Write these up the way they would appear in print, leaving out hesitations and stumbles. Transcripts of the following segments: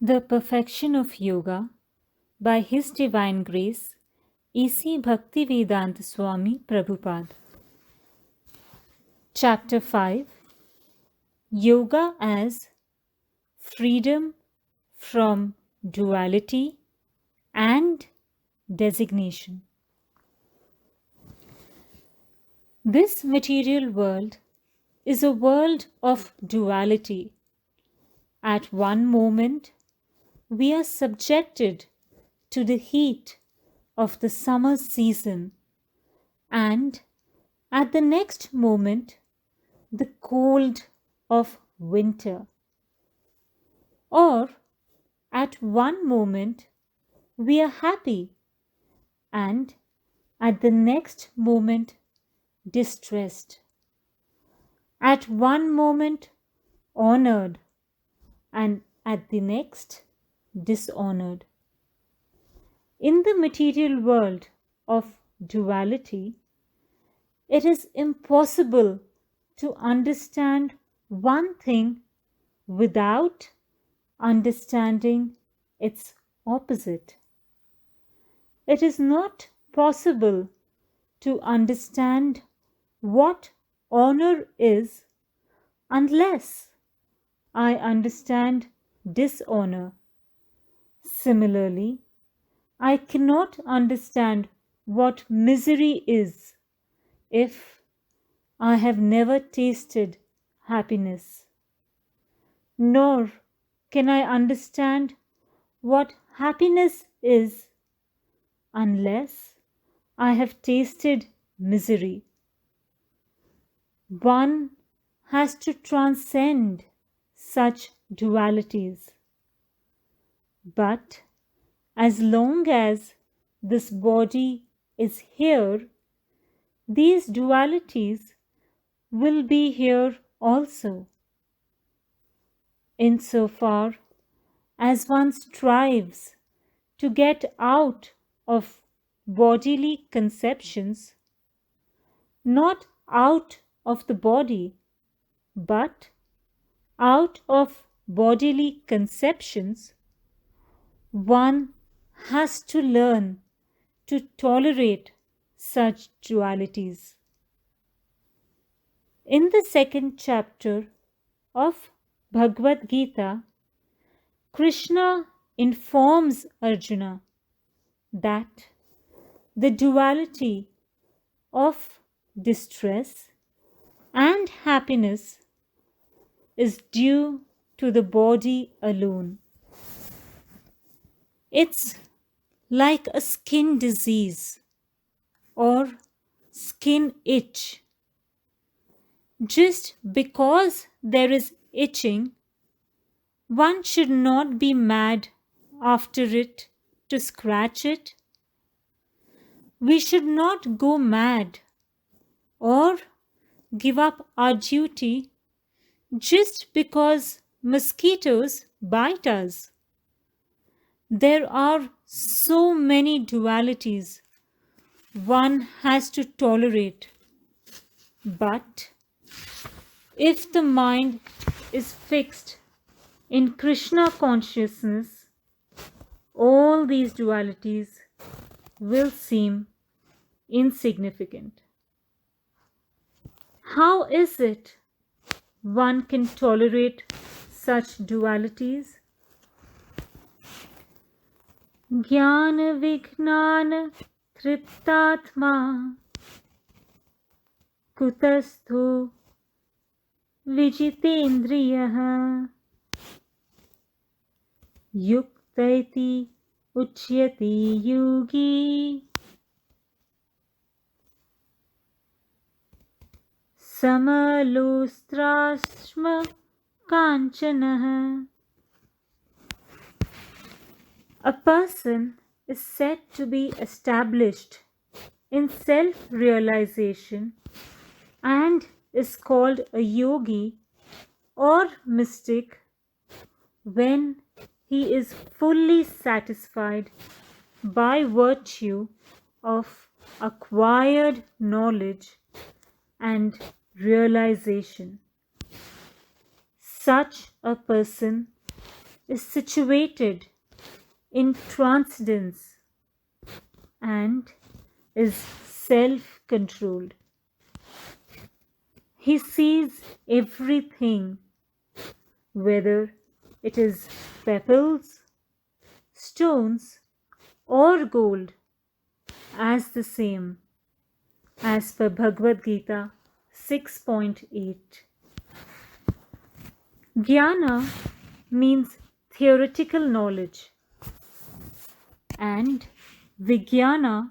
The Perfection of Yoga by His Divine Grace, A.C. Bhaktivedanta Swami Prabhupada. Chapter 5 Yoga as Freedom from Duality and Designation. This material world is a world of duality. At one moment, we are subjected to the heat of the summer season, and at the next moment, the cold of winter. Or at one moment, we are happy, and at the next moment, distressed. At one moment, honored, and at the next, dishonored. In the material world of duality, it is impossible to understand one thing without understanding its opposite. It is not possible to understand what honor is unless I understand dishonor. Similarly, I cannot understand what misery is if I have never tasted happiness. Nor can I understand what happiness is unless I have tasted misery. One has to transcend such dualities. But as long as this body is here, these dualities will be here also. Insofar as one strives to get out of bodily conceptions, not out of the body, but out of bodily conceptions, one has to learn to tolerate such dualities. In the second chapter of Bhagavad Gita, Krishna informs Arjuna that the duality of distress and happiness is due to the body alone. It's like a skin disease or skin itch. Just because there is itching, one should not be mad after it to scratch it. We should not go mad or give up our duty just because mosquitoes bite us. There are so many dualities one has to tolerate. But if the mind is fixed in Krishna consciousness, all these dualities will seem insignificant. How is it one can tolerate such dualities? Jnana Vijnana Triptatma Kutastho Vijitendriyaha Yuktaiti Uchyati Yogi Samalostrashma Kanchanaha. A person is said to be established in self-realization and is called a yogi or mystic when he is fully satisfied by virtue of acquired knowledge and realization. Such a person is situated in transcendence and is self-controlled. He sees everything, whether it is pebbles, stones, or gold, as the same, as per Bhagavad Gita 6.8. Jnana means theoretical knowledge, and Vijnana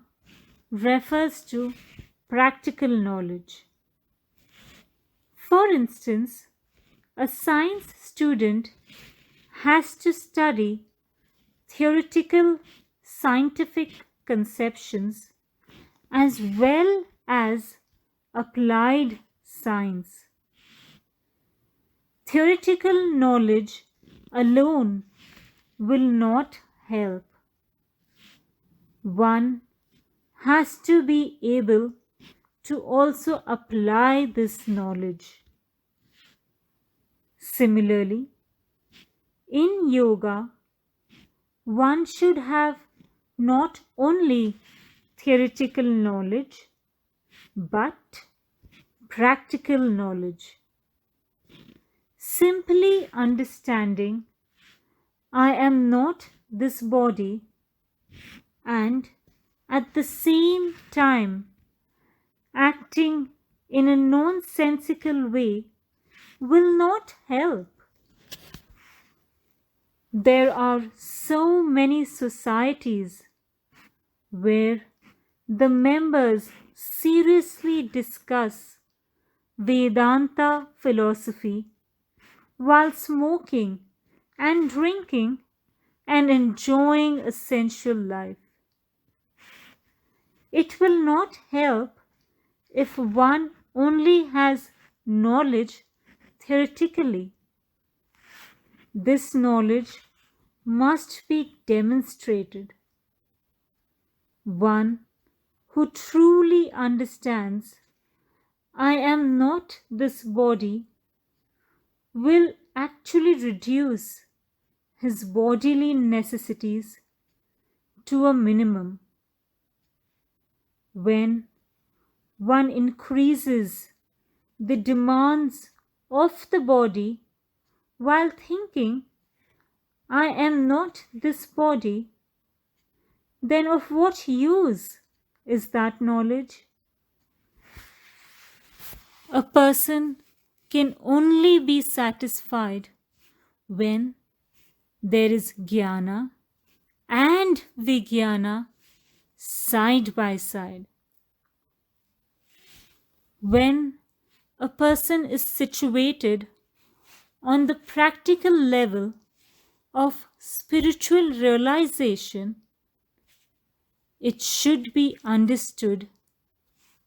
refers to practical knowledge. For instance, a science student has to study theoretical scientific conceptions as well as applied science. Theoretical knowledge alone will not help. One has to be able to also apply this knowledge. Similarly, in yoga, one should have not only theoretical knowledge but practical knowledge. Simply understanding I am not this body and at the same time acting in a nonsensical way will not help. There are so many societies where the members seriously discuss Vedanta philosophy while smoking and drinking and enjoying a sensual life. It will not help if one only has knowledge theoretically. This knowledge must be demonstrated. One who truly understands I am not this body will actually reduce his bodily necessities to a minimum. When one increases the demands of the body while thinking I am not this body, then of what use is that knowledge? A person can only be satisfied when there is jnana and vijnana side by side. When a person is situated on the practical level of spiritual realization, it should be understood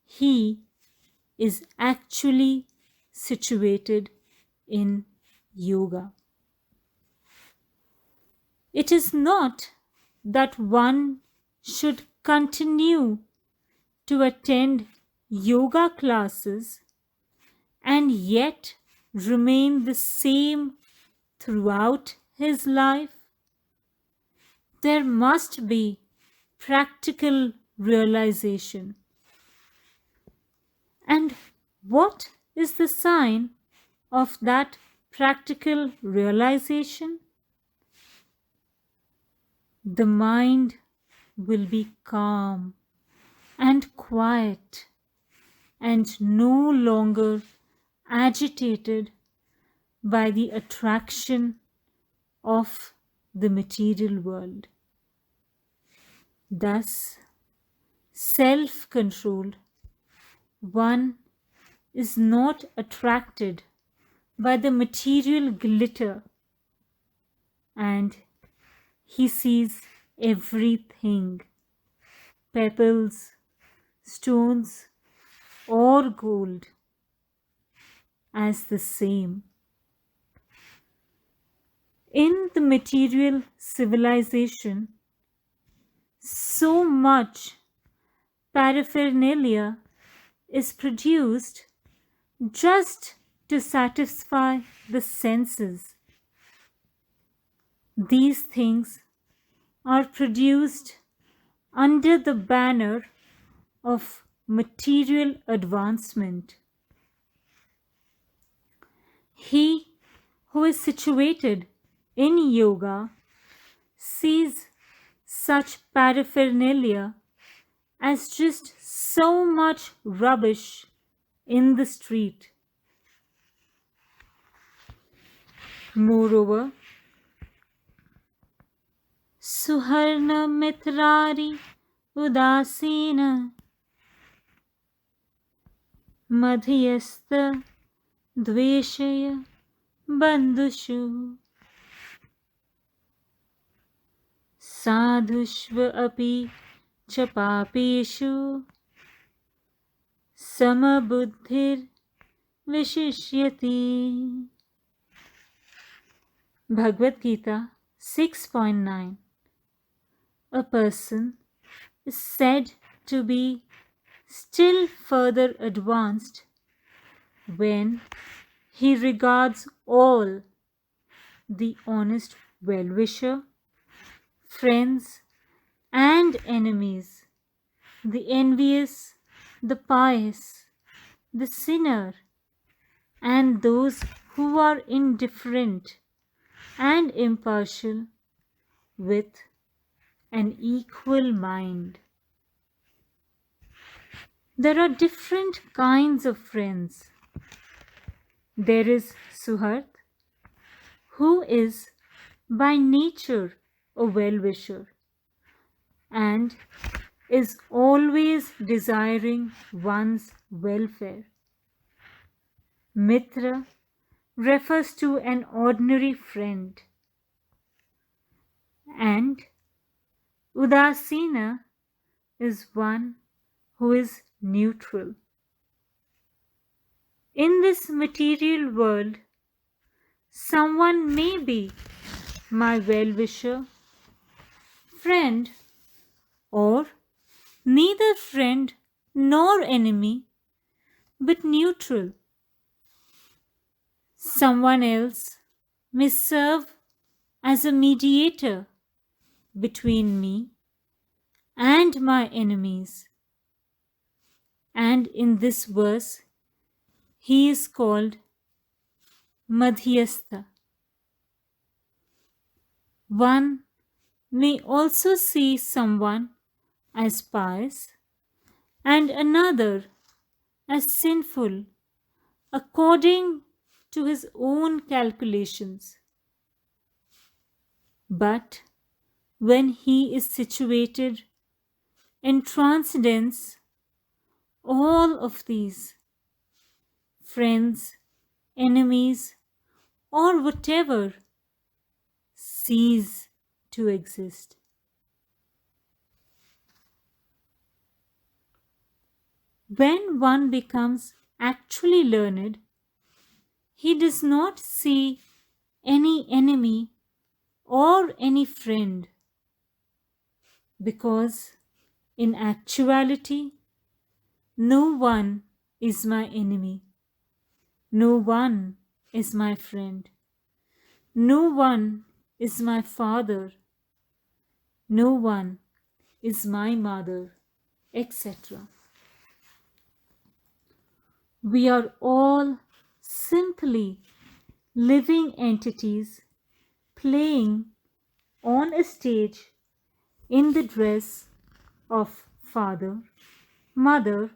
he is actually situated in yoga. It is not that one should continue to attend yoga classes and yet remain the same throughout his life. There must be practical realization. And what is the sign of that practical realization? The mind will be calm and quiet and no longer agitated by the attraction of the material world. Thus, self-controlled, one is not attracted by the material glitter and he sees everything, pebbles, stones, or gold, as the same. In the material civilization, so much paraphernalia is produced just to satisfy the senses. These things are produced under the banner of material advancement. He who is situated in yoga sees such paraphernalia as just so much rubbish in the street. Moreover, Suharna Mitrari Udasina Madhyastha Dveshaya Bandhushu Sadhushva api chapapeshu Samabuddhir Vishishyati. Bhagavad Gita 6.9. A person is said to be still further advanced when he regards all, the honest well-wisher, friends and enemies, the envious, the pious, the sinner, and those who are indifferent and impartial with an equal mind. There are different kinds of friends. There is Suhart, who is by nature a well-wisher and is always desiring one's welfare. Mitra refers to an ordinary friend, and Udasina is one who is neutral. In this material world, someone may be my well-wisher, friend, or neither friend nor enemy, but neutral. Someone else may serve as a mediator between me and my enemies. And in this verse, he is called Madhyastha. One may also see someone as pious and another as sinful according to his own calculations. But when he is situated in transcendence, all of these, friends, enemies, or whatever, cease to exist. When one becomes actually learned, he does not see any enemy or any friend, because in actuality, no one is my enemy, no one is my friend, no one is my father, no one is my mother, etc. We are all simply living entities playing on a stage in the dress of father, mother,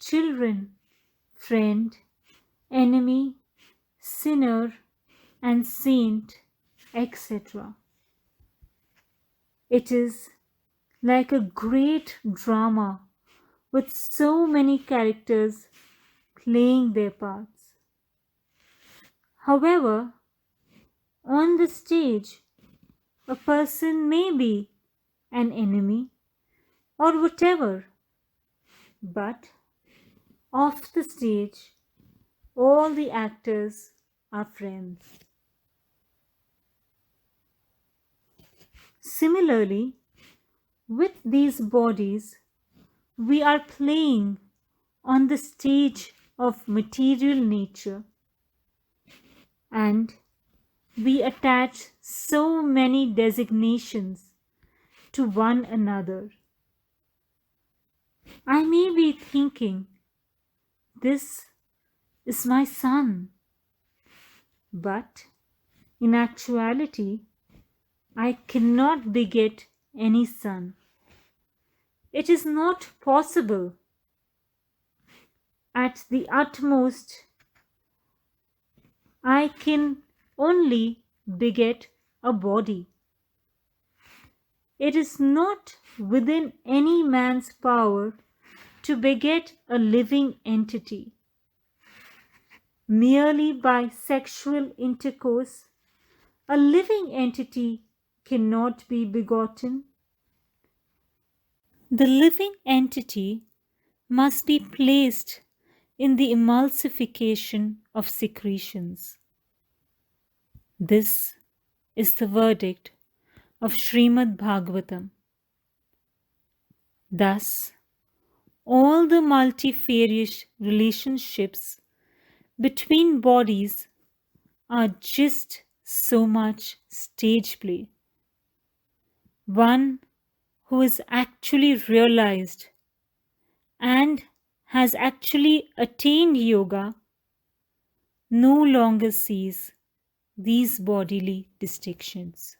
children, friend, enemy, sinner, and saint, etc. It is like a great drama with so many characters playing their parts. However, on the stage, a person may be an enemy or whatever, but off the stage, all the actors are friends. Similarly, with these bodies, we are playing on the stage of material nature, and we attach so many designations to one another. I may be thinking, this is my son, but in actuality, I cannot beget any son. It is not possible. At the utmost, I can only beget a body. It is not within any man's power to beget a living entity. Merely by sexual intercourse, a living entity cannot be begotten. The living entity must be placed in the emulsification of secretions. This is the verdict of Srimad Bhagavatam. Thus, all the multifarious relationships between bodies are just so much stage play. One who is actually realized and has actually attained yoga no longer sees these bodily distinctions.